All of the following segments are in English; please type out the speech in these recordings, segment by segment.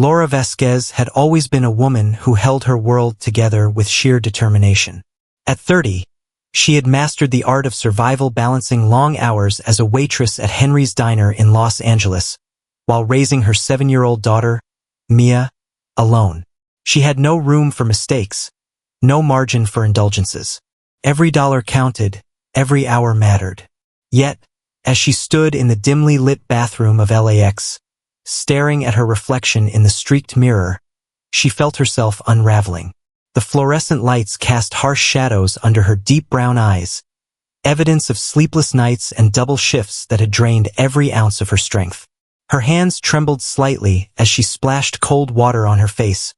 Laura Vasquez had always been a woman who held her world together with sheer determination. At 30, she had mastered the art of survival, balancing long hours as a waitress at Henry's Diner in Los Angeles, while raising her 7-year-old daughter, Mia, alone. She had no room for mistakes, no margin for indulgences. Every dollar counted, every hour mattered. Yet, as she stood in the dimly lit bathroom of LAX, staring at her reflection in the streaked mirror, she felt herself unraveling. The fluorescent lights cast harsh shadows under her deep brown eyes, evidence of sleepless nights and double shifts that had drained every ounce of her strength. Her hands trembled slightly as she splashed cold water on her face,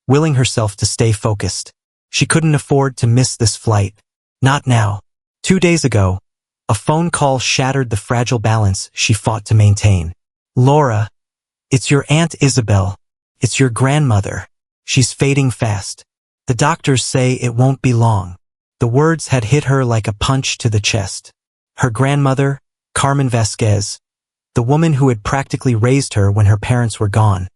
willing herself to stay focused. She couldn't afford to miss this flight. Not now. 2 days ago, a phone call shattered the fragile balance she fought to maintain. "Laura, it's your Aunt Isabel. It's your grandmother. She's fading fast. The doctors say it won't be long." The words had hit her like a punch to the chest. Her grandmother, Carmen Vasquez, the woman who had practically raised her when her parents were gone,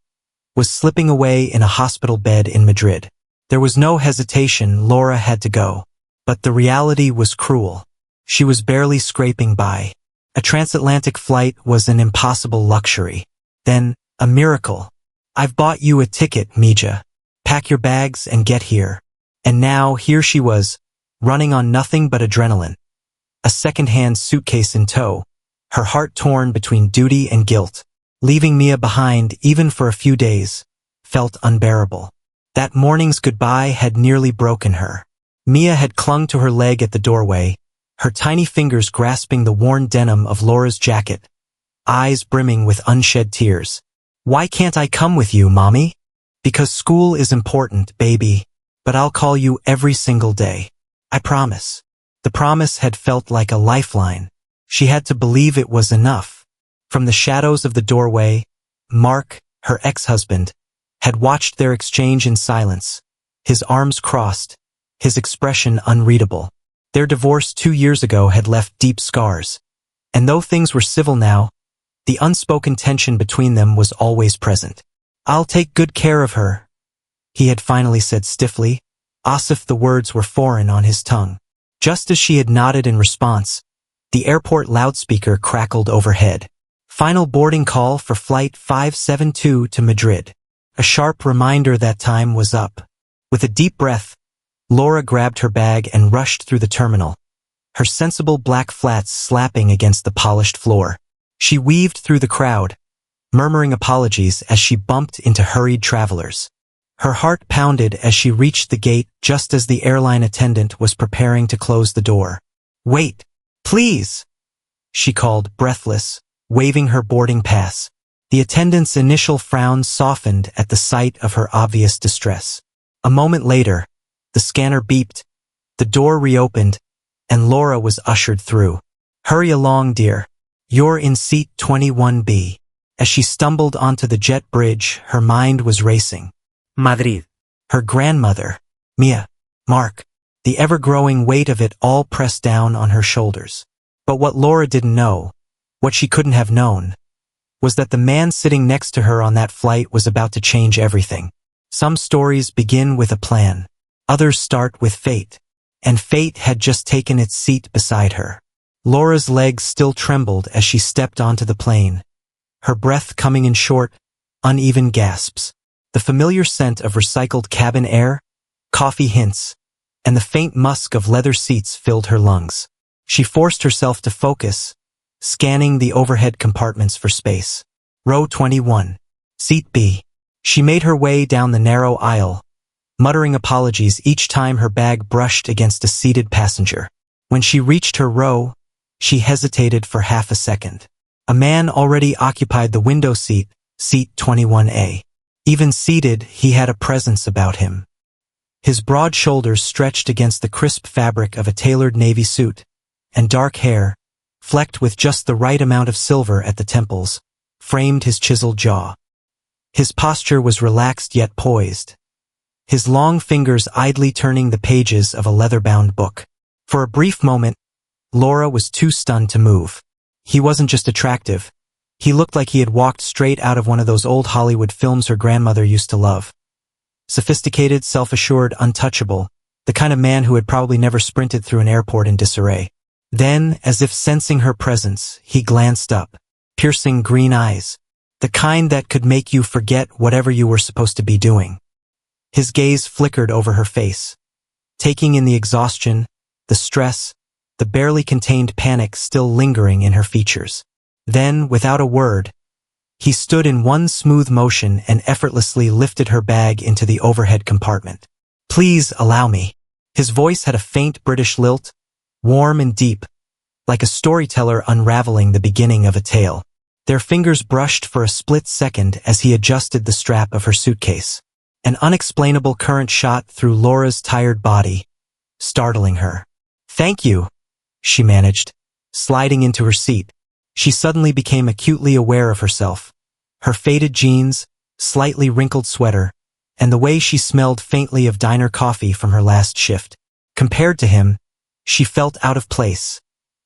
was slipping away in a hospital bed in Madrid. There was no hesitation. Laura had to go. But the reality was cruel. She was barely scraping by. A transatlantic flight was an impossible luxury. Then, a miracle. "I've bought you a ticket, Mija. Pack your bags and get here." And now, here she was, running on nothing but adrenaline. A second-hand suitcase in tow, her heart torn between duty and guilt. Leaving Mia behind, even for a few days, felt unbearable. That morning's goodbye had nearly broken her. Mia had clung to her leg at the doorway, her tiny fingers grasping the worn denim of Laura's jacket, eyes brimming with unshed tears. "Why can't I come with you, Mommy?" "Because school is important, baby. But I'll call you every single day. I promise." The promise had felt like a lifeline. She had to believe it was enough. From the shadows of the doorway, Mark, her ex-husband, had watched their exchange in silence, his arms crossed, his expression unreadable. Their divorce 2 years ago had left deep scars. And though things were civil now, the unspoken tension between them was always present. "I'll take good care of her," he had finally said stiffly, as if the words were foreign on his tongue. Just as she had nodded in response, the airport loudspeaker crackled overhead. "Final boarding call for Flight 572 to Madrid." A sharp reminder that time was up. With a deep breath, Laura grabbed her bag and rushed through the terminal, her sensible black flats slapping against the polished floor. She weaved through the crowd, murmuring apologies as she bumped into hurried travelers. Her heart pounded as she reached the gate just as the airline attendant was preparing to close the door. "Wait, please," she called, breathless, waving her boarding pass. The attendant's initial frown softened at the sight of her obvious distress. A moment later, the scanner beeped, the door reopened, and Laura was ushered through. "Hurry along, dear. You're in seat 21B. As she stumbled onto the jet bridge, her mind was racing. Madrid. Her grandmother, Mia, Mark, the ever-growing weight of it all pressed down on her shoulders. But what Laura didn't know, what she couldn't have known, was that the man sitting next to her on that flight was about to change everything. Some stories begin with a plan. Others start with fate. And fate had just taken its seat beside her. Laura's legs still trembled as she stepped onto the plane, her breath coming in short, uneven gasps. The familiar scent of recycled cabin air, coffee hints, and the faint musk of leather seats filled her lungs. She forced herself to focus, scanning the overhead compartments for space. Row 21. Seat B. She made her way down the narrow aisle, muttering apologies each time her bag brushed against a seated passenger. When she reached her row, she hesitated for half a second. A man already occupied the window seat, seat 21A. Even seated, he had a presence about him. His broad shoulders stretched against the crisp fabric of a tailored navy suit, and dark hair, flecked with just the right amount of silver at the temples, framed his chiseled jaw. His posture was relaxed yet poised, his long fingers idly turning the pages of a leather-bound book. For a brief moment, Laura was too stunned to move. He wasn't just attractive, He looked like he had walked straight out of one of those old Hollywood films her grandmother used to love. Sophisticated, self-assured, untouchable, the kind of man who had probably never sprinted through an airport in disarray. Then, as if sensing her presence, he glanced up, piercing green eyes, the kind that could make you forget whatever you were supposed to be doing. His gaze flickered over her face, taking in the exhaustion, the stress, the barely contained panic still lingering in her features. Then, without a word, he stood in one smooth motion and effortlessly lifted her bag into the overhead compartment. "Please allow me." His voice had a faint British lilt, warm and deep, like a storyteller unraveling the beginning of a tale. Their fingers brushed for a split second as he adjusted the strap of her suitcase. An unexplainable current shot through Laura's tired body, startling her. "Thank you," she managed, sliding into her seat. She suddenly became acutely aware of herself. Her faded jeans, slightly wrinkled sweater, and the way she smelled faintly of diner coffee from her last shift. Compared to him, she felt out of place,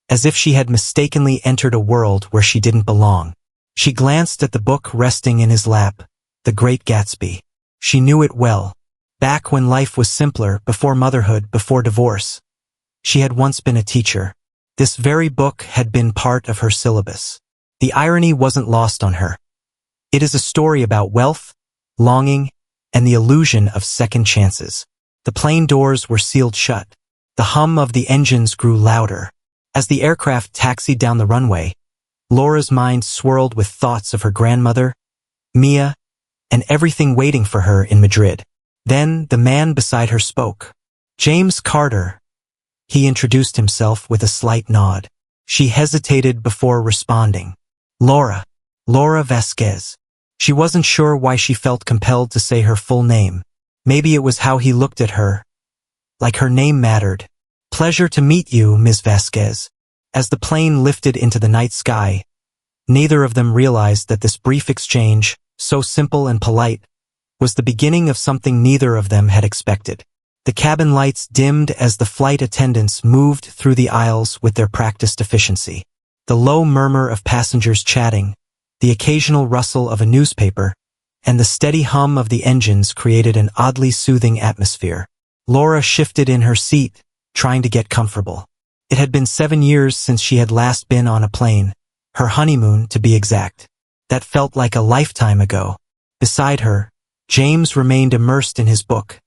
as if she had mistakenly entered a world where she didn't belong. She glanced at the book resting in his lap, The Great Gatsby. She knew it well. Back when life was simpler, before motherhood, before divorce. She had once been a teacher. This very book had been part of her syllabus. The irony wasn't lost on her. It is a story about wealth, longing, and the illusion of second chances. The plane doors were sealed shut. The hum of the engines grew louder. As the aircraft taxied down the runway, Laura's mind swirled with thoughts of her grandmother, Mia, and everything waiting for her in Madrid. Then the man beside her spoke. "James Carter." He introduced himself with a slight nod. She hesitated before responding. "Laura. Laura Vasquez." She wasn't sure why she felt compelled to say her full name. Maybe it was how he looked at her, like her name mattered. "Pleasure to meet you, Ms. Vasquez." As the plane lifted into the night sky, neither of them realized that this brief exchange, so simple and polite, was the beginning of something neither of them had expected. The cabin lights dimmed as the flight attendants moved through the aisles with their practiced efficiency. The low murmur of passengers chatting, the occasional rustle of a newspaper, and the steady hum of the engines created an oddly soothing atmosphere. Laura shifted in her seat, trying to get comfortable. It had been 7 years since she had last been on a plane, her honeymoon to be exact. That felt like a lifetime ago. Beside her, James remained immersed in his book,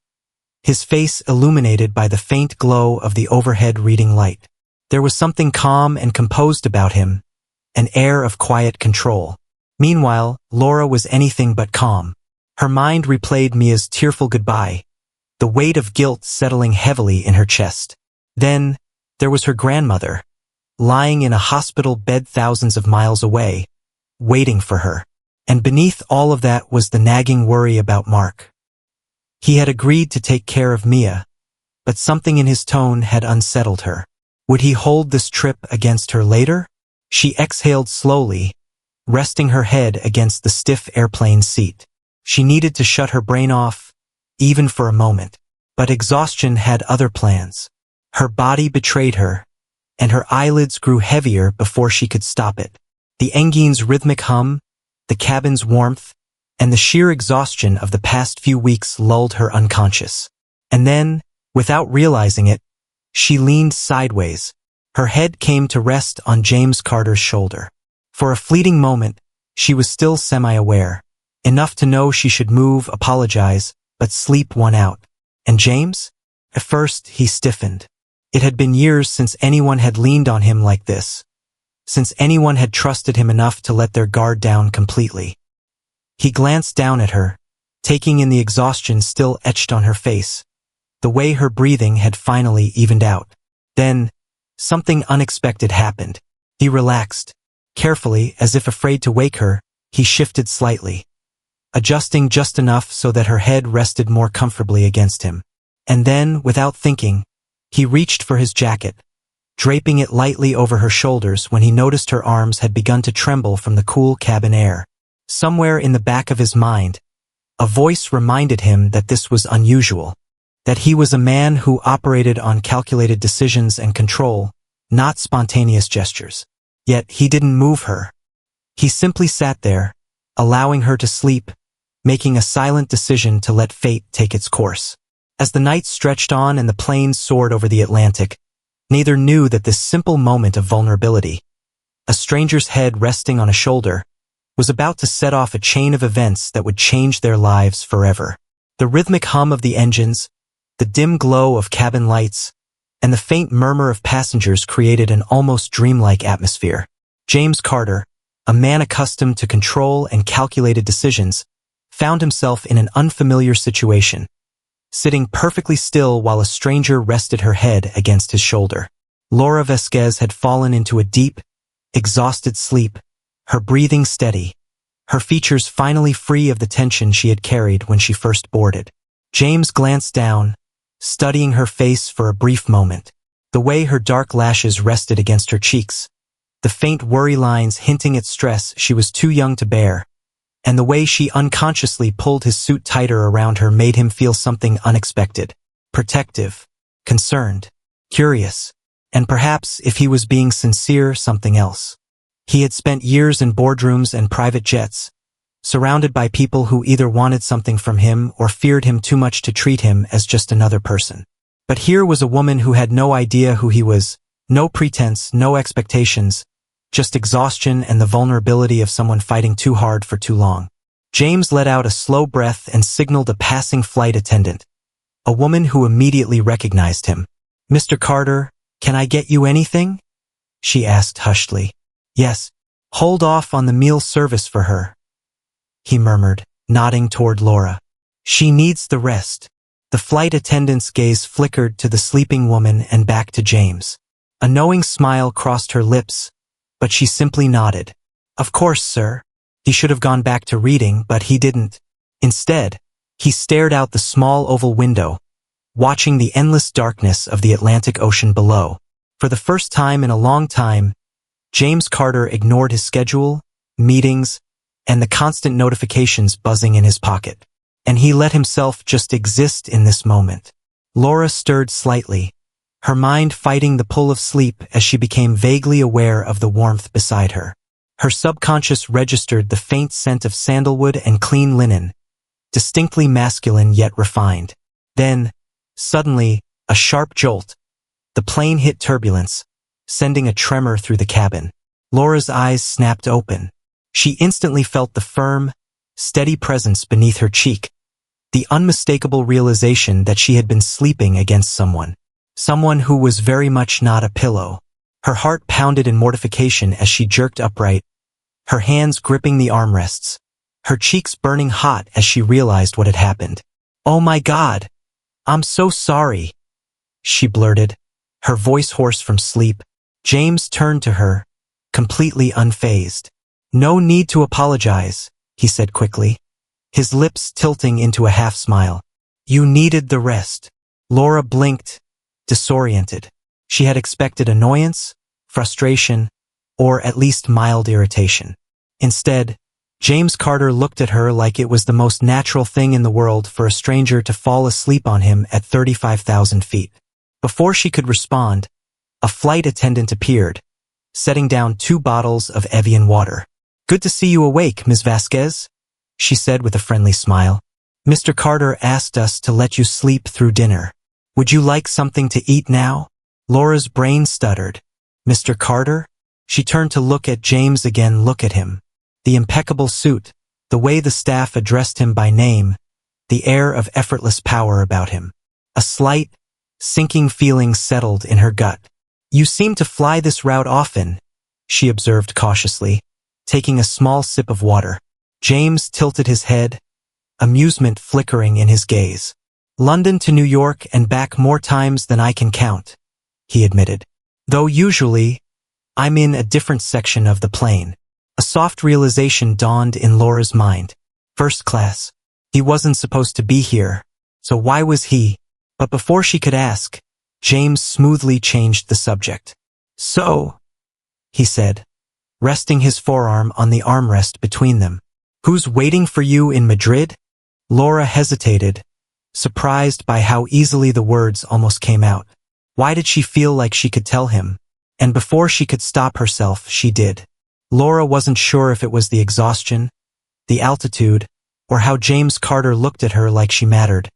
his face illuminated by the faint glow of the overhead reading light. There was something calm and composed about him, an air of quiet control. Meanwhile, Laura was anything but calm. Her mind replayed Mia's tearful goodbye, the weight of guilt settling heavily in her chest. Then, there was her grandmother, lying in a hospital bed thousands of miles away, waiting for her. And beneath all of that was the nagging worry about Mark. He had agreed to take care of Mia, but something in his tone had unsettled her. Would he hold this trip against her later? She exhaled slowly, resting her head against the stiff airplane seat. She needed to shut her brain off, even for a moment. But exhaustion had other plans. Her body betrayed her, and her eyelids grew heavier before she could stop it. The engine's rhythmic hum, the cabin's warmth, and the sheer exhaustion of the past few weeks lulled her unconscious. And then, without realizing it, she leaned sideways. Her head came to rest on James Carter's shoulder. For a fleeting moment, she was still semi-aware, enough to know she should move, apologize, but sleep one out. And James? At first, he stiffened. It had been years since anyone had leaned on him like this, since anyone had trusted him enough to let their guard down completely. He glanced down at her, taking in the exhaustion still etched on her face, the way her breathing had finally evened out. Then, something unexpected happened. He relaxed. Carefully, as if afraid to wake her, he shifted slightly, adjusting just enough so that her head rested more comfortably against him. And then, without thinking, he reached for his jacket, draping it lightly over her shoulders when he noticed her arms had begun to tremble from the cool cabin air. Somewhere in the back of his mind, a voice reminded him that this was unusual, that he was a man who operated on calculated decisions and control, not spontaneous gestures. Yet he didn't move her. He simply sat there, allowing her to sleep, making a silent decision to let fate take its course. As the night stretched on and the planes soared over the Atlantic, neither knew that this simple moment of vulnerability, a stranger's head resting on a shoulder, was about to set off a chain of events that would change their lives forever. The rhythmic hum of the engines, the dim glow of cabin lights, and the faint murmur of passengers created an almost dreamlike atmosphere. James Carter, a man accustomed to control and calculated decisions, found himself in an unfamiliar situation, sitting perfectly still while a stranger rested her head against his shoulder. Laura Vasquez had fallen into a deep, exhausted sleep, her breathing steady, her features finally free of the tension she had carried when she first boarded. James glanced down, studying her face for a brief moment. The way her dark lashes rested against her cheeks, the faint worry lines hinting at stress she was too young to bear, and the way she unconsciously pulled his suit tighter around her made him feel something unexpected. Protective, concerned, curious, and perhaps, if he was being sincere, something else. He had spent years in boardrooms and private jets, surrounded by people who either wanted something from him or feared him too much to treat him as just another person. But here was a woman who had no idea who he was, no pretense, no expectations, just exhaustion and the vulnerability of someone fighting too hard for too long. James let out a slow breath and signaled a passing flight attendant, a woman who immediately recognized him. "Mr. Carter, can I get you anything?" she asked hushedly. "Yes, hold off on the meal service for her," he murmured, nodding toward Laura. "She needs the rest." The flight attendant's gaze flickered to the sleeping woman and back to James. A knowing smile crossed her lips, but she simply nodded. "Of course, sir." He should have gone back to reading, but he didn't. Instead, he stared out the small oval window, watching the endless darkness of the Atlantic Ocean below. For the first time in a long time, James Carter ignored his schedule, meetings, and the constant notifications buzzing in his pocket. And he let himself just exist in this moment. Laura stirred slightly, her mind fighting the pull of sleep as she became vaguely aware of the warmth beside her. Her subconscious registered the faint scent of sandalwood and clean linen, distinctly masculine yet refined. Then, suddenly, a sharp jolt. The plane hit turbulence, sending a tremor through the cabin. Laura's eyes snapped open. She instantly felt the firm, steady presence beneath her cheek, the unmistakable realization that she had been sleeping against someone who was very much not a pillow. Her heart pounded in mortification as she jerked upright, her hands gripping the armrests, her cheeks burning hot as she realized what had happened. "Oh my God! I'm so sorry," she blurted, her voice hoarse from sleep. James turned to her, completely unfazed. "No need to apologize," he said quickly, his lips tilting into a half-smile. "You needed the rest." Laura blinked, disoriented. She had expected annoyance, frustration, or at least mild irritation. Instead, James Carter looked at her like it was the most natural thing in the world for a stranger to fall asleep on him at 35,000 feet. Before she could respond, a flight attendant appeared, setting down 2 bottles of Evian water. "Good to see you awake, Ms. Vasquez," she said with a friendly smile. "Mr. Carter asked us to let you sleep through dinner. Would you like something to eat now?" Laura's brain stuttered. "Mr. Carter?" She turned to look at James again. Look at him. The impeccable suit, the way the staff addressed him by name, the air of effortless power about him. A slight, sinking feeling settled in her gut. "You seem to fly this route often," she observed cautiously, taking a small sip of water. James tilted his head, amusement flickering in his gaze. "London to New York and back more times than I can count," he admitted. "Though usually, I'm in a different section of the plane." A soft realization dawned in Laura's mind. First class. He wasn't supposed to be here, so why was he? But before she could ask, James smoothly changed the subject. "So," he said, resting his forearm on the armrest between them. "Who's waiting for you in Madrid?" Laura hesitated, surprised by how easily the words almost came out. Why did she feel like she could tell him? And before she could stop herself, she did. Laura wasn't sure if it was the exhaustion, the altitude, or how James Carter looked at her like she mattered,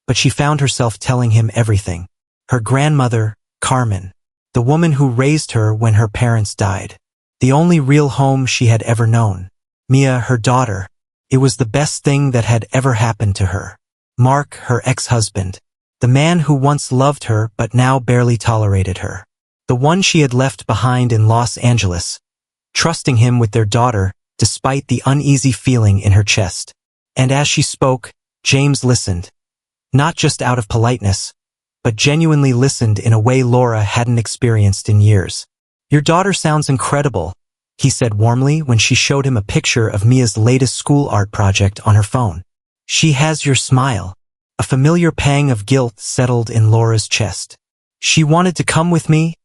but she found herself telling him everything. Her grandmother, Carmen, the woman who raised her when her parents died, the only real home she had ever known. Mia, her daughter, it was the best thing that had ever happened to her. Mark, her ex-husband, the man who once loved her but now barely tolerated her. The one she had left behind in Los Angeles, trusting him with their daughter despite the uneasy feeling in her chest. And as she spoke, James listened, not just out of politeness, but genuinely listened in a way Laura hadn't experienced in years. "Your daughter sounds incredible," he said warmly when she showed him a picture of Mia's latest school art project on her phone. "She has your smile." A familiar pang of guilt settled in Laura's chest. "She wanted to come with me,"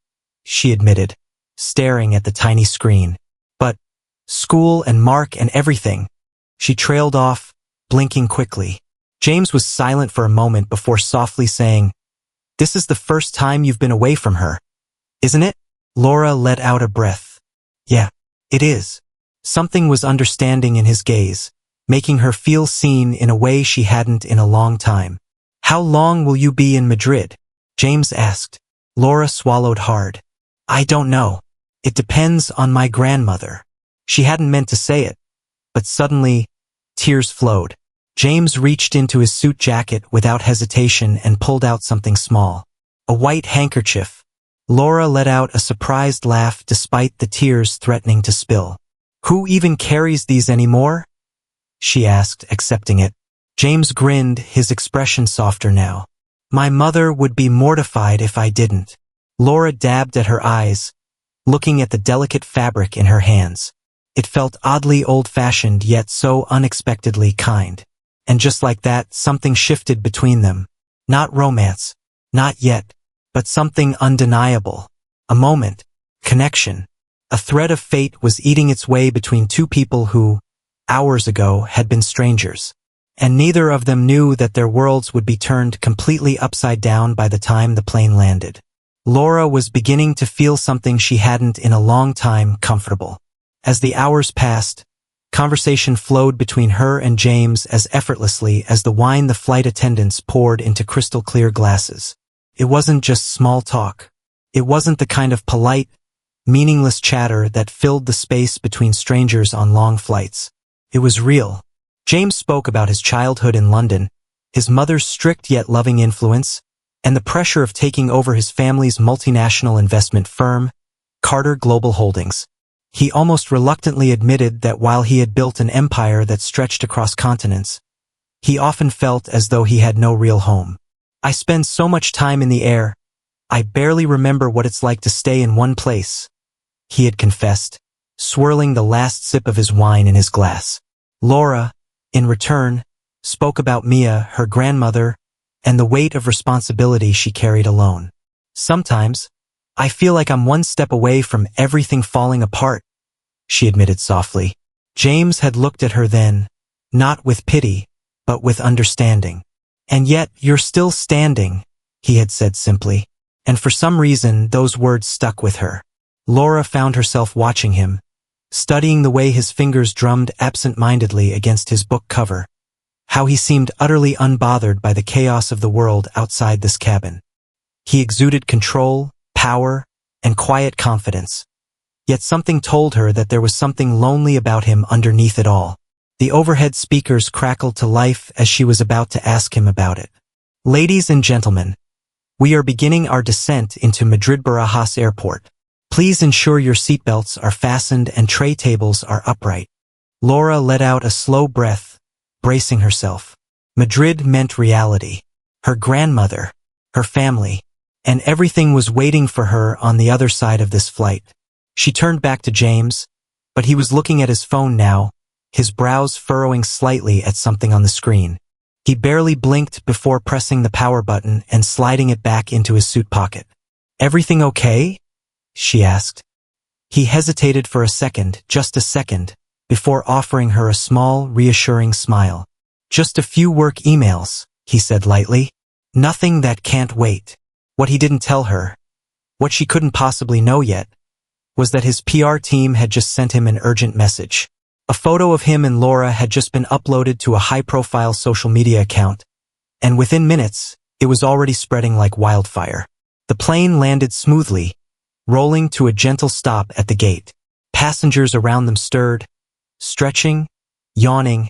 she admitted, staring at the tiny screen. "But school and Mark and everything." She trailed off, blinking quickly. James was silent for a moment before softly saying, "This is the first time you've been away from her, isn't it?" Laura let out a breath. "Yeah, it is." Something was understanding in his gaze, making her feel seen in a way she hadn't in a long time. "How long will you be in Madrid?" James asked. Laura swallowed hard. "I don't know. It depends on my grandmother." She hadn't meant to say it, but suddenly, tears flowed. James reached into his suit jacket without hesitation and pulled out something small. A white handkerchief. Laura let out a surprised laugh despite the tears threatening to spill. "Who even carries these anymore?" she asked, accepting it. James grinned, his expression softer now. "My mother would be mortified if I didn't." Laura dabbed at her eyes, looking at the delicate fabric in her hands. It felt oddly old-fashioned yet so unexpectedly kind. And just like that, something shifted between them. Not romance, not yet, but something undeniable. A moment, connection. A thread of fate was eating its way between two people who, hours ago, had been strangers. And neither of them knew that their worlds would be turned completely upside down by the time the plane landed. Laura was beginning to feel something she hadn't in a long time: comfortable. As the hours passed, conversation flowed between her and James as effortlessly as the wine the flight attendants poured into crystal-clear glasses. It wasn't just small talk. It wasn't the kind of polite, meaningless chatter that filled the space between strangers on long flights. It was real. James spoke about his childhood in London, his mother's strict yet loving influence, and the pressure of taking over his family's multinational investment firm, Carter Global Holdings. He almost reluctantly admitted that while he had built an empire that stretched across continents, he often felt as though he had no real home. "I spend so much time in the air, I barely remember what it's like to stay in one place," he had confessed, swirling the last sip of his wine in his glass. Laura, in return, spoke about Mia, her grandmother, and the weight of responsibility she carried alone. "Sometimes, I feel like I'm one step away from everything falling apart," she admitted softly. James had looked at her then, not with pity, but with understanding. "And yet, you're still standing," he had said simply. And for some reason, those words stuck with her. Laura found herself watching him, studying the way his fingers drummed absent-mindedly against his book cover, how he seemed utterly unbothered by the chaos of the world outside this cabin. He exuded control, power, and quiet confidence. Yet something told her that there was something lonely about him underneath it all. The overhead speakers crackled to life as she was about to ask him about it. "Ladies and gentlemen, we are beginning our descent into Madrid-Barajas Airport. Please ensure your seatbelts are fastened and tray tables are upright." Laura let out a slow breath, bracing herself. Madrid meant reality. Her grandmother, her family, and everything was waiting for her on the other side of this flight. She turned back to James, but he was looking at his phone now, his brows furrowing slightly at something on the screen. He barely blinked before pressing the power button and sliding it back into his suit pocket. "Everything okay?" she asked. He hesitated for a second, just a second, before offering her a small, reassuring smile. "Just a few work emails," he said lightly. "Nothing that can't wait." What he didn't tell her, what she couldn't possibly know yet, was that his PR team had just sent him an urgent message. A photo of him and Laura had just been uploaded to a high-profile social media account, and within minutes, it was already spreading like wildfire. The plane landed smoothly, rolling to a gentle stop at the gate. Passengers around them stirred, stretching, yawning,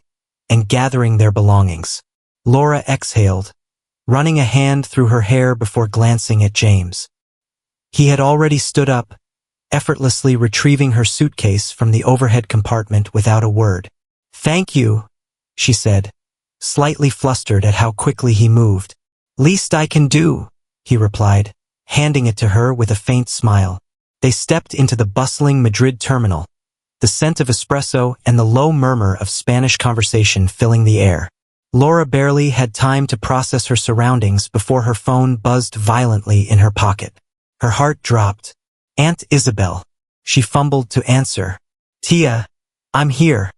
and gathering their belongings. Laura exhaled, running a hand through her hair before glancing at James. He had already stood up, effortlessly retrieving her suitcase from the overhead compartment without a word. "Thank you," she said, slightly flustered at how quickly he moved. "Least I can do," he replied, handing it to her with a faint smile. They stepped into the bustling Madrid terminal, the scent of espresso and the low murmur of Spanish conversation filling the air. Laura barely had time to process her surroundings before her phone buzzed violently in her pocket. Her heart dropped. "Aunt Isabel." She fumbled to answer. "Tia, I'm here."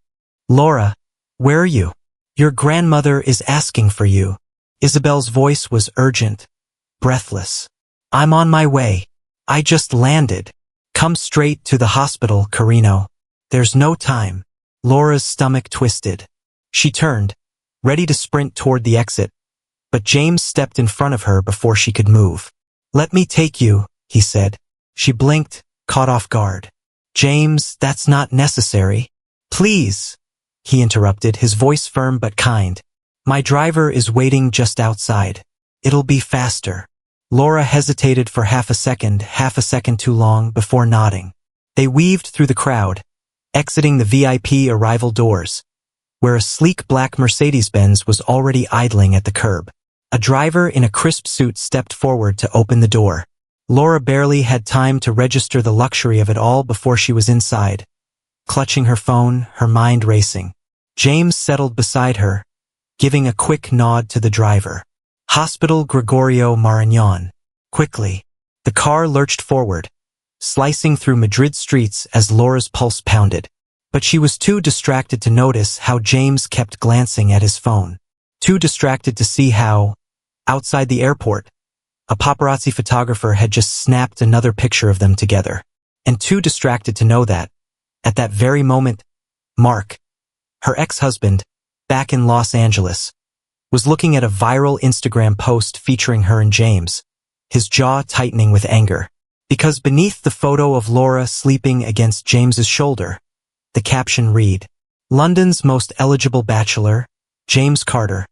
"Laura, where are you?" "Your grandmother is asking for you." Isabel's voice was urgent, breathless. "I'm on my way. I just landed. Come straight to the hospital, Carino. There's no time." Laura's stomach twisted. She turned, ready to sprint toward the exit, but James stepped in front of her before she could move. "Let me take you," he said. She blinked, caught off guard. "James, that's not necessary." "Please," he interrupted, his voice firm but kind. "My driver is waiting just outside. It'll be faster." Laura hesitated for half a second too long, before nodding. They weaved through the crowd, exiting the VIP arrival doors, where a sleek black Mercedes-Benz was already idling at the curb. A driver in a crisp suit stepped forward to open the door. Laura barely had time to register the luxury of it all before she was inside, clutching her phone, her mind racing. James settled beside her, giving a quick nod to the driver. "Hospital Gregorio Marañón." Quickly, the car lurched forward, slicing through Madrid streets as Laura's pulse pounded. But she was too distracted to notice how James kept glancing at his phone. Too distracted to see how, outside the airport, a paparazzi photographer had just snapped another picture of them together. And too distracted to know that, at that very moment, Mark, her ex-husband, back in Los Angeles, was looking at a viral Instagram post featuring her and James, his jaw tightening with anger. Because beneath the photo of Laura sleeping against James's shoulder, the caption read, "London's most eligible bachelor, James Carter,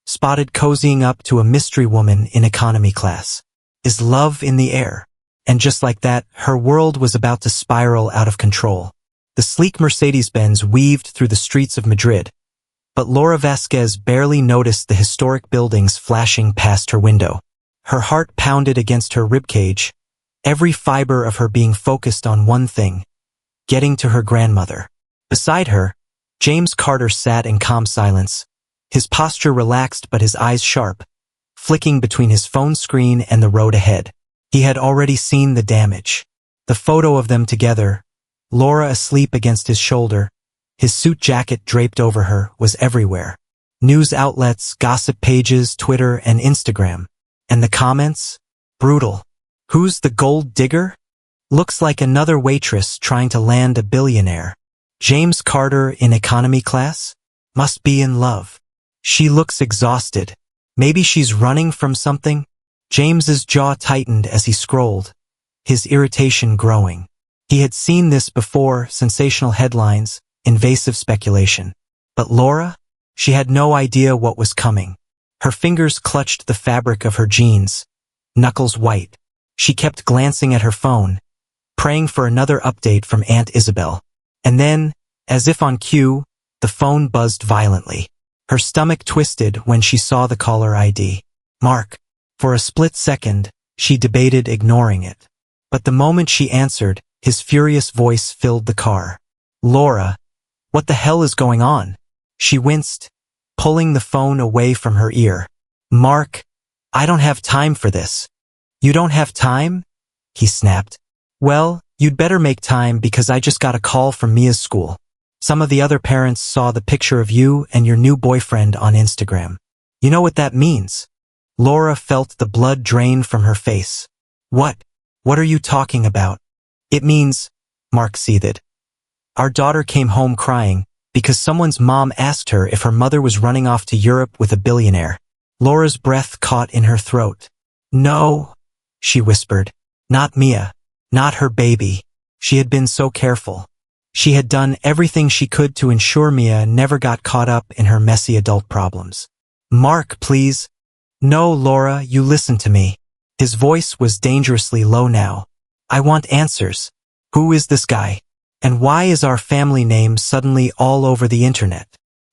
spotted cozying up to a mystery woman in economy class. Is love in the air?" And just like that, her world was about to spiral out of control. The sleek Mercedes-Benz weaved through the streets of Madrid, but Laura Vasquez barely noticed the historic buildings flashing past her window. Her heart pounded against her ribcage, every fiber of her being focused on one thing: getting to her grandmother. Beside her, James Carter sat in calm silence, his posture relaxed but his eyes sharp, flicking between his phone screen and the road ahead. He had already seen the damage. The photo of them together, Laura asleep against his shoulder, his suit jacket draped over her, was everywhere. News outlets, gossip pages, Twitter and Instagram. And the comments? Brutal. "Who's the gold digger? Looks like another waitress trying to land a billionaire. James Carter in economy class? Must be in love. She looks exhausted. Maybe she's running from something." James's jaw tightened as he scrolled, his irritation growing. He had seen this before: sensational headlines, invasive speculation. But Laura? She had no idea what was coming. Her fingers clutched the fabric of her jeans, knuckles white. She kept glancing at her phone, praying for another update from Aunt Isabel. And then, as if on cue, the phone buzzed violently. Her stomach twisted when she saw the caller ID. Mark. For a split second, she debated ignoring it. But the moment she answered, his furious voice filled the car. "Laura, what the hell is going on?" She winced, pulling the phone away from her ear. "Mark, I don't have time for this." "You don't have time?" he snapped. "Well, you'd better make time, because I just got a call from Mia's school. Some of the other parents saw the picture of you and your new boyfriend on Instagram. You know what that means?" Laura felt the blood drain from her face. What are you talking about?" "It means Mark seethed. Our daughter came home crying because someone's mom asked her if her mother was running off to Europe with a billionaire. Laura's breath caught in her throat. No, she whispered. Not Mia. Not her baby. She had been so careful. She had done everything she could to ensure Mia never got caught up in her messy adult problems. Mark, please. No, Laura, you listen to me. His voice was dangerously low now. I want answers. Who is this guy? And why is our family name suddenly all over the internet?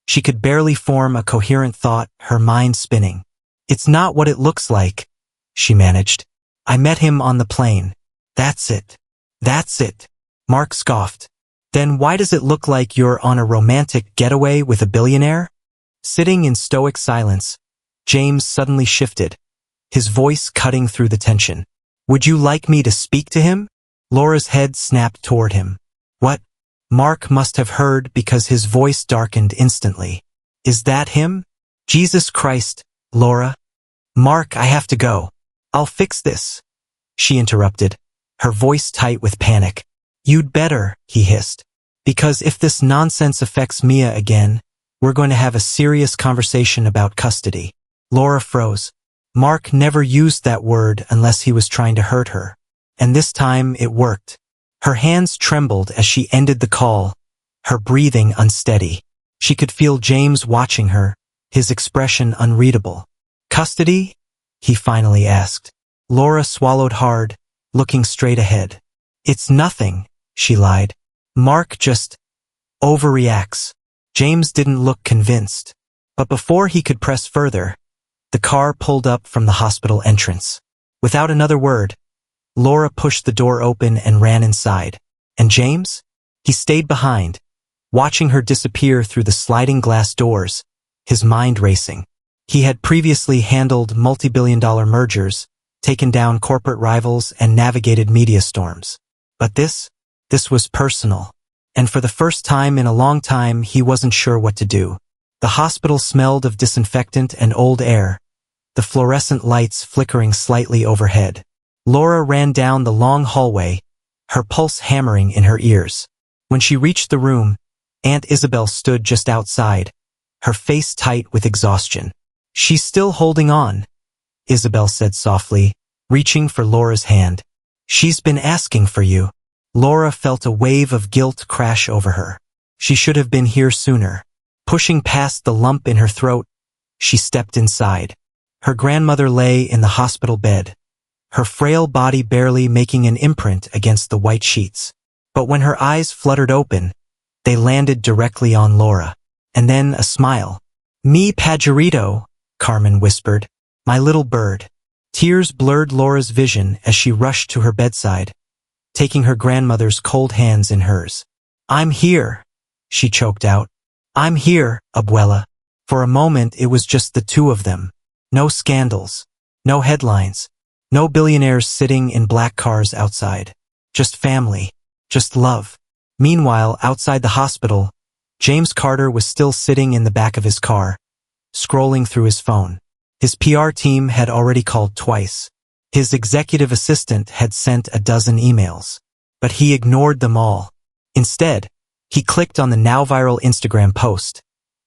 She could barely form a coherent thought, her mind spinning. It's not what it looks like, she managed. I met him on the plane. That's it. That's it. Mark scoffed. Then why does it look like you're on a romantic getaway with a billionaire? Sitting in stoic silence, James suddenly shifted, his voice cutting through the tension. Would you like me to speak to him? Laura's head snapped toward him. What? Mark must have heard because his voice darkened instantly. Is that him? Jesus Christ, Laura. Mark, I have to go. I'll fix this. She interrupted, her voice tight with panic. You'd better, he hissed. Because if this nonsense affects Mia again, we're going to have a serious conversation about custody. Laura froze. Mark never used that word unless he was trying to hurt her. And this time it worked. Her hands trembled as she ended the call, her breathing unsteady. She could feel James watching her, his expression unreadable. Custody? He finally asked. Laura swallowed hard, looking straight ahead. It's nothing, she lied. Mark just overreacts. James didn't look convinced. But before he could press further, the car pulled up from the hospital entrance. Without another word, Laura pushed the door open and ran inside. And James? He stayed behind, watching her disappear through the sliding glass doors, his mind racing. He had previously handled multi-billion-dollar mergers, taken down corporate rivals, and navigated media storms. But this was personal. And for the first time in a long time, he wasn't sure what to do. The hospital smelled of disinfectant and old air, the fluorescent lights flickering slightly overhead. Laura ran down the long hallway, her pulse hammering in her ears. When she reached the room, Aunt Isabel stood just outside, her face tight with exhaustion. She's still holding on, Isabel said softly, reaching for Laura's hand. She's been asking for you. Laura felt a wave of guilt crash over her. She should have been here sooner. Pushing past the lump in her throat, she stepped inside. Her grandmother lay in the hospital bed, her frail body barely making an imprint against the white sheets. But when her eyes fluttered open, they landed directly on Laura. And then a smile. "Mi pajarito," Carmen whispered. "My little bird." Tears blurred Laura's vision as she rushed to her bedside, taking her grandmother's cold hands in hers. "I'm here," she choked out. "I'm here, Abuela." For a moment it was just the two of them. No scandals, no headlines, no billionaires sitting in black cars outside. Just family, just love. Meanwhile, outside the hospital, James Carter was still sitting in the back of his car, scrolling through his phone. His PR team had already called twice. His executive assistant had sent a dozen emails. But he ignored them all. Instead, he clicked on the now viral Instagram post,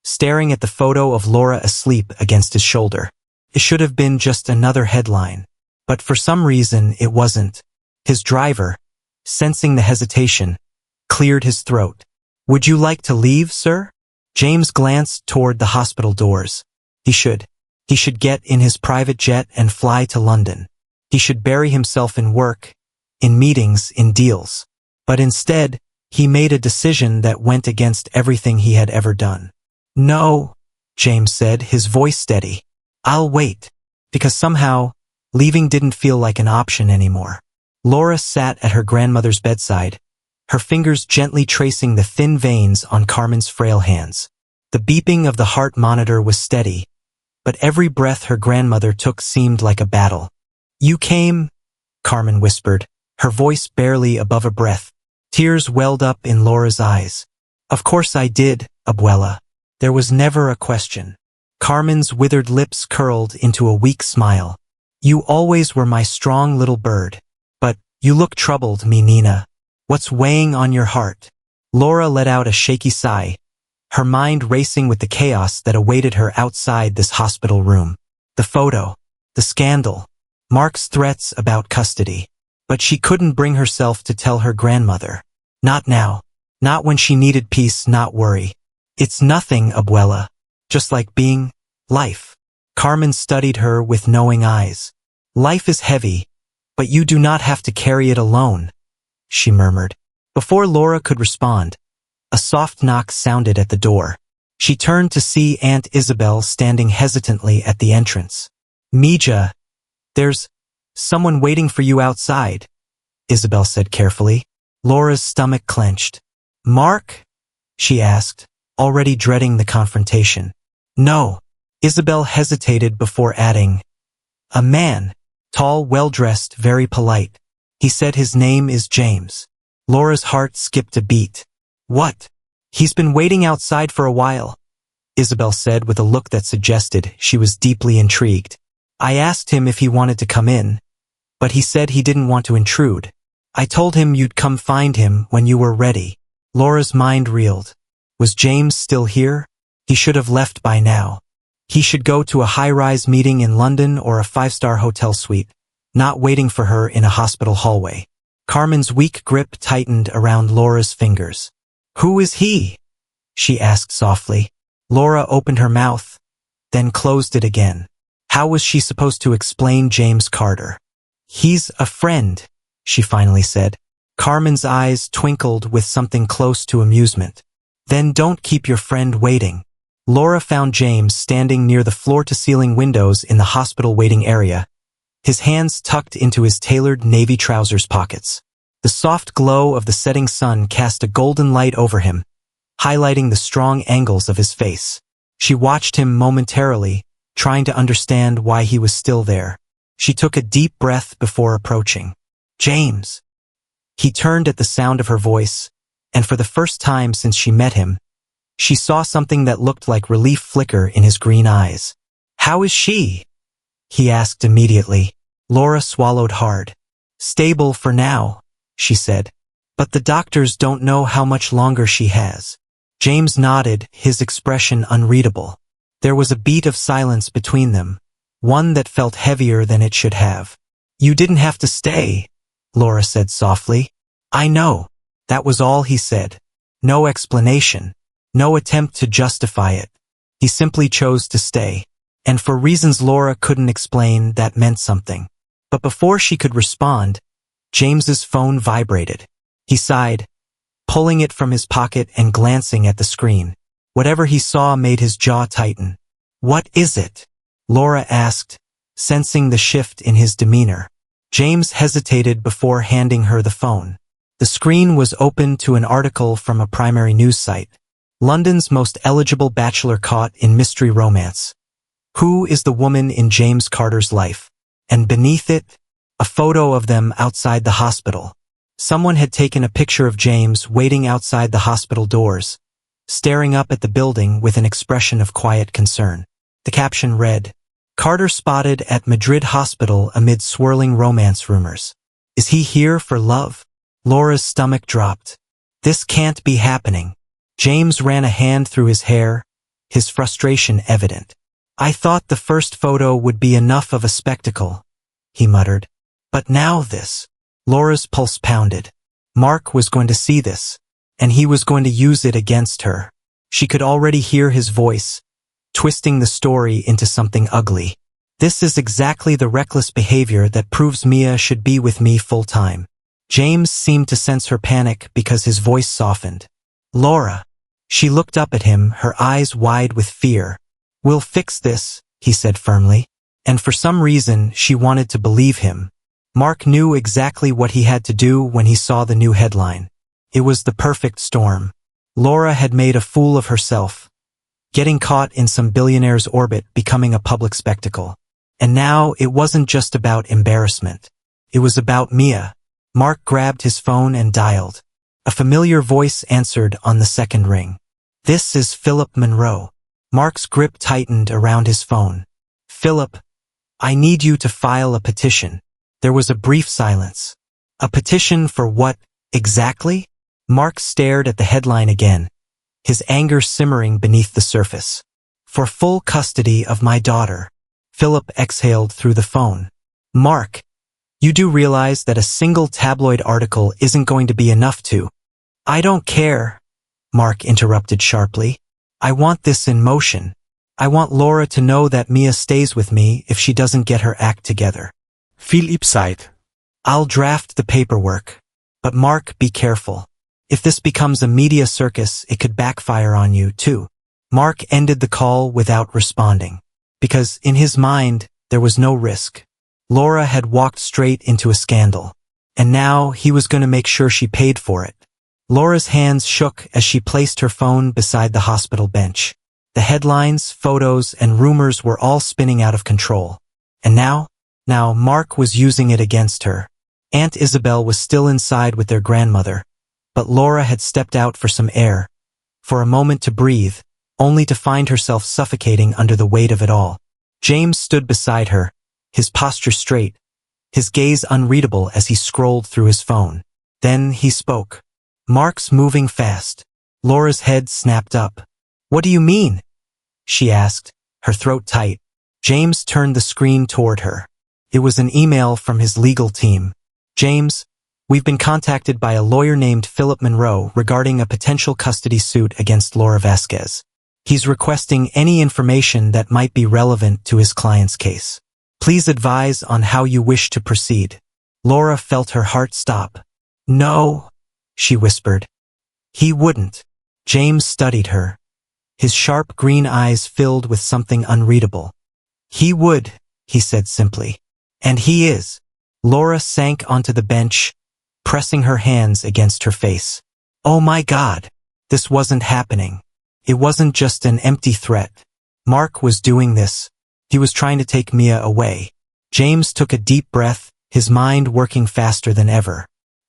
staring at the photo of Laura asleep against his shoulder. It should have been just another headline. But for some reason, it wasn't. His driver, sensing the hesitation, cleared his throat. "Would you like to leave, sir?" James glanced toward the hospital doors. He should get in his private jet and fly to London. He should bury himself in work, in meetings, in deals. But instead, he made a decision that went against everything he had ever done. "No," James said, his voice steady. "I'll wait." Because somehow, leaving didn't feel like an option anymore. Laura sat at her grandmother's bedside, her fingers gently tracing the thin veins on Carmen's frail hands. The beeping of the heart monitor was steady, but every breath her grandmother took seemed like a battle. "You came," Carmen whispered, her voice barely above a breath. Tears welled up in Laura's eyes. "Of course I did, Abuela. There was never a question." Carmen's withered lips curled into a weak smile. "You always were my strong little bird. But you look troubled, mi nina. What's weighing on your heart? Laura let out a shaky sigh, her mind racing with the chaos that awaited her outside this hospital room. The photo, the scandal, Mark's threats about custody. But she couldn't bring herself to tell her grandmother. Not now. Not when she needed peace, not worry. It's nothing, abuela. Just like being life. Carmen studied her with knowing eyes. Life is heavy, but you do not have to carry it alone, she murmured. Before Laura could respond, a soft knock sounded at the door. She turned to see Aunt Isabel standing hesitantly at the entrance. Mija, there's someone waiting for you outside, Isabel said carefully. Laura's stomach clenched. Mark? She asked, already dreading the confrontation. No. Isabel hesitated before adding, a man, tall, well-dressed, very polite. He said his name is James. Laura's heart skipped a beat. What? He's been waiting outside for a while, Isabel said with a look that suggested she was deeply intrigued. I asked him if he wanted to come in, but he said he didn't want to intrude. I told him you'd come find him when you were ready. Laura's mind reeled. Was James still here? He should have left by now. He should go to a high-rise meeting in London or a five-star hotel suite, not waiting for her in a hospital hallway. Carmen's weak grip tightened around Laura's fingers. Who is he? She asked softly. Laura opened her mouth, then closed it again. How was she supposed to explain James Carter? He's a friend, she finally said. Carmen's eyes twinkled with something close to amusement. Then don't keep your friend waiting. Laura found James standing near the floor-to-ceiling windows in the hospital waiting area, his hands tucked into his tailored navy trousers pockets. The soft glow of the setting sun cast a golden light over him, highlighting the strong angles of his face. She watched him momentarily, trying to understand why he was still there. She took a deep breath before approaching. James. He turned at the sound of her voice, and for the first time since she met him, she saw something that looked like relief flicker in his green eyes. How is she? He asked immediately. Laura swallowed hard. Stable for now, she said. But the doctors don't know how much longer she has. James nodded, his expression unreadable. There was a beat of silence between them, one that felt heavier than it should have. You didn't have to stay, Laura said softly. I know. That was all he said. No explanation. No attempt to justify it. He simply chose to stay. And for reasons Laura couldn't explain, that meant something. But before she could respond, James's phone vibrated. He sighed, pulling it from his pocket and glancing at the screen. Whatever he saw made his jaw tighten. What is it? Laura asked, sensing the shift in his demeanor. James hesitated before handing her the phone. The screen was open to an article from a primary news site. London's most eligible bachelor caught in mystery romance. Who is the woman in James Carter's life? And beneath it, a photo of them outside the hospital. Someone had taken a picture of James waiting outside the hospital doors, staring up at the building with an expression of quiet concern. The caption read, Carter spotted at Madrid hospital amid swirling romance rumors. Is he here for love? Laura's stomach dropped. This can't be happening. James ran a hand through his hair, his frustration evident. I thought the first photo would be enough of a spectacle, he muttered. But now this. Laura's pulse pounded. Mark was going to see this, and he was going to use it against her. She could already hear his voice, twisting the story into something ugly. This is exactly the reckless behavior that proves Mia should be with me full-time. James seemed to sense her panic because his voice softened. Laura. She looked up at him, her eyes wide with fear. We'll fix this, he said firmly. And for some reason, she wanted to believe him. Mark knew exactly what he had to do when he saw the new headline. It was the perfect storm. Laura had made a fool of herself, getting caught in some billionaire's orbit, becoming a public spectacle. And now it wasn't just about embarrassment. It was about Mia. Mark grabbed his phone and dialed. A familiar voice answered on the second ring. This is Philip Monroe. Mark's grip tightened around his phone. Philip, I need you to file a petition. There was a brief silence. A petition for what? Exactly? Mark stared at the headline again, his anger simmering beneath the surface. For full custody of my daughter. Philip exhaled through the phone. Mark, you do realize that a single tabloid article isn't going to be enough to— I don't care, Mark interrupted sharply. I want this in motion. I want Laura to know that Mia stays with me if she doesn't get her act together. Philip sighed. I'll draft the paperwork. But Mark, be careful. If this becomes a media circus, it could backfire on you, too. Mark ended the call without responding, because in his mind, there was no risk. Laura had walked straight into a scandal, and now he was going to make sure she paid for it. Laura's hands shook as she placed her phone beside the hospital bench. The headlines, photos, and rumors were all spinning out of control. And now Mark was using it against her. Aunt Isabel was still inside with their grandmother, but Laura had stepped out for some air, for a moment to breathe, only to find herself suffocating under the weight of it all. James stood beside her, his posture straight, his gaze unreadable as he scrolled through his phone. Then he spoke. Mark's moving fast. Laura's head snapped up. What do you mean? She asked, her throat tight. James turned the screen toward her. It was an email from his legal team. James, we've been contacted by a lawyer named Philip Monroe regarding a potential custody suit against Laura Vasquez. He's requesting any information that might be relevant to his client's case. Please advise on how you wish to proceed. Laura felt her heart stop. No, she whispered. He wouldn't. James studied her, his sharp green eyes filled with something unreadable. He would, he said simply. And he is. Laura sank onto the bench, pressing her hands against her face. Oh my God, this wasn't happening. It wasn't just an empty threat. Mark was doing this. He was trying to take Mia away. James took a deep breath, his mind working faster than ever.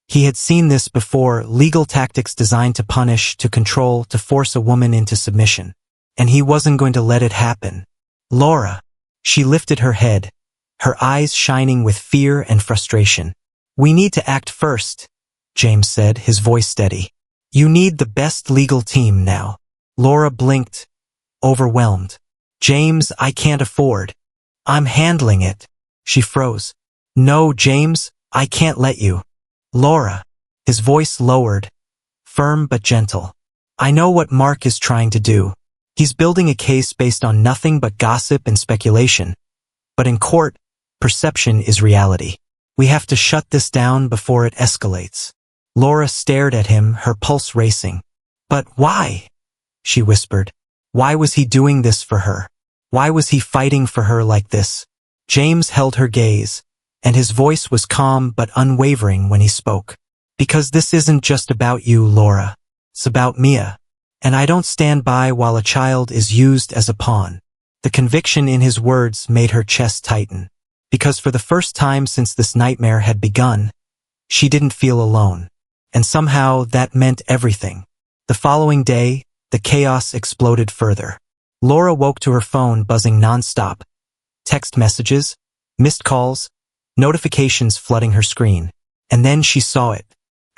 He had seen this before, legal tactics designed to punish, to control, to force a woman into submission. And he wasn't going to let it happen. Laura. She lifted her head, her eyes shining with fear and frustration. We need to act first, James said, his voice steady. You need the best legal team now. Laura blinked, overwhelmed. James, I can't afford. I'm handling it. She froze. No, James, I can't let you. Laura. His voice lowered, firm but gentle. I know what Mark is trying to do. He's building a case based on nothing but gossip and speculation. But in court, perception is reality. We have to shut this down before it escalates. Laura stared at him, her pulse racing. But why? She whispered. Why was he doing this for her? Why was he fighting for her like this? James held her gaze, and his voice was calm but unwavering when he spoke. Because this isn't just about you, Laura. It's about Mia. And I don't stand by while a child is used as a pawn. The conviction in his words made her chest tighten. Because for the first time since this nightmare had begun, she didn't feel alone. And somehow that meant everything. The following day, the chaos exploded further. Laura woke to her phone buzzing nonstop. Text messages, missed calls, notifications flooding her screen. And then she saw it.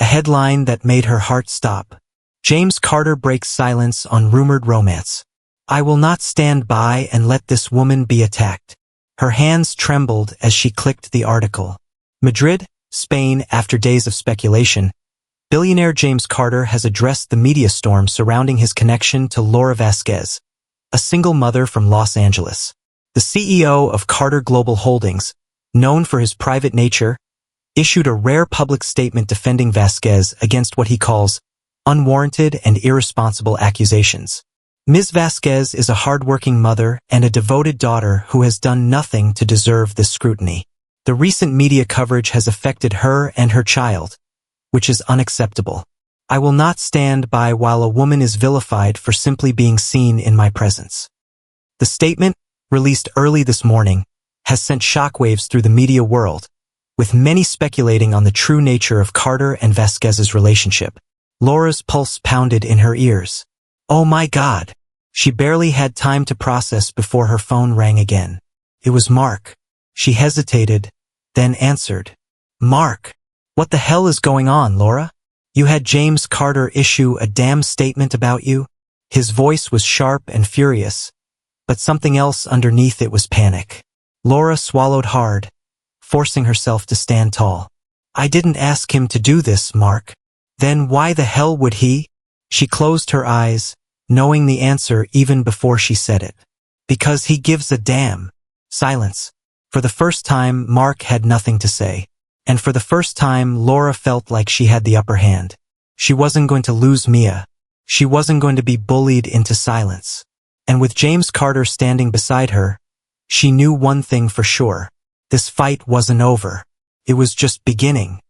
A headline that made her heart stop. James Carter breaks silence on rumored romance. I will not stand by and let this woman be attacked. Her hands trembled as she clicked the article. Madrid, Spain. After days of speculation, billionaire James Carter has addressed the media storm surrounding his connection to Laura Vasquez, a single mother from Los Angeles. The CEO of Carter Global Holdings, known for his private nature, issued a rare public statement defending Vasquez against what he calls unwarranted and irresponsible accusations. Ms. Vasquez is a hardworking mother and a devoted daughter who has done nothing to deserve this scrutiny. The recent media coverage has affected her and her child, which is unacceptable. I will not stand by while a woman is vilified for simply being seen in my presence. The statement, released early this morning, has sent shockwaves through the media world, with many speculating on the true nature of Carter and Vasquez's relationship. Laura's pulse pounded in her ears. Oh my God! She barely had time to process before her phone rang again. It was Mark. She hesitated, then answered. Mark, what the hell is going on, Laura? You had James Carter issue a damn statement about you? His voice was sharp and furious, but something else underneath it was panic. Laura swallowed hard, forcing herself to stand tall. I didn't ask him to do this, Mark. Then why the hell would he? She closed her eyes, knowing the answer even before she said it. Because he gives a damn. Silence. For the first time, Mark had nothing to say. And for the first time, Laura felt like she had the upper hand. She wasn't going to lose Mia. She wasn't going to be bullied into silence. And with James Carter standing beside her, she knew one thing for sure. This fight wasn't over. It was just beginning.